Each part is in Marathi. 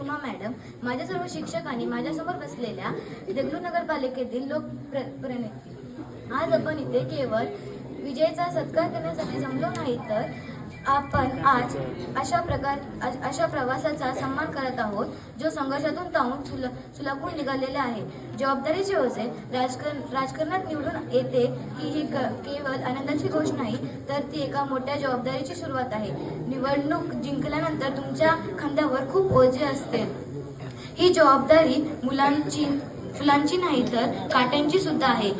सुमा मॅडम, माझ्या सर्व शिक्षकांनी माझ्यासमोर बसलेल्या देगलूर नगरपालिकेतील लोकप्रतिनिधी, आज आपण इथे केवळ विजयचा सत्कार करण्यासाठी जमलो नाही, तर आपण आज अशा प्रवासाचा सन्मान करत आहोत जो संघर्षातून तावून सुलाखून निघालेला आहे. जबाबदारीचे ओझे राजकारणात निवडून येते ही केवळ आनंदाची गोष्ट नाही, तर ती एका मोठ्या जबाबदारीची सुरुवात आहे. निवडणूक जिंकल्यानंतर तुमच्या खांद्यावर खूप ओझे असते. ही जबाबदारी फुलांची नाही तर काट्यांची सुद्धा आहे.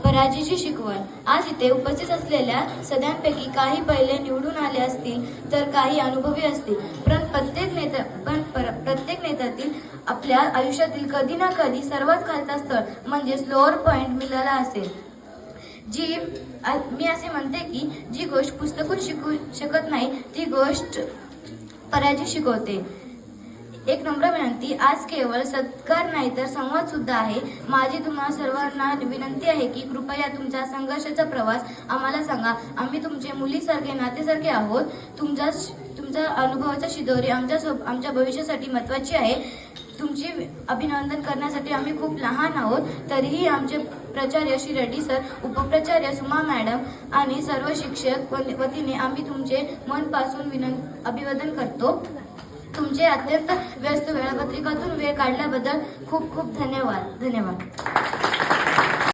पराजयाची शिकवण. आज इथे उपस्थित असलेल्या सगळ्यांपैकी काही पहिले निवडून आले असतील तर काही अनुभवी असतील, पण प्रत्येक नेत्यातील आपल्या आयुष्यातील कधी ना कधी सर्वात खालचा स्थळ म्हणजे लोअर पॉइंट मिळाला असेल. मी असे म्हणते की जी गोष्ट पुस्तकून शिकू शकत नाही ती गोष्ट पराजय शिकवते. एक नम्र विनंती, आज केवळ सत्कार नाही तर संवाद सुद्धा आहे. माझी तुम्हा सर्वांना विनंती आहे की कृपया तुमचा संघर्षाचा प्रवास आम्हाला सांगा. आम्ही तुमचे मुलीसारखे नातेसारखे आहोत. तुमच्या अनुभवाचा शिदोरी आमच्या भविष्यासाठी महत्त्वाची आहे. तुमचे अभिनंदन करण्यासाठी आम्ही खूप लहान आहोत. तरीही आमचे प्राचार्य श्री रेड्डी सर, उपप्राचार्य सुमा मॅडम आणि सर्व शिक्षक वतीने आम्ही तुमचे मनपासून अभिवादन करतो. तुमचे अत्यंत व्यस्त वेळापत्रकातून वेळ काढल्याबद्दल खूप खूप धन्यवाद.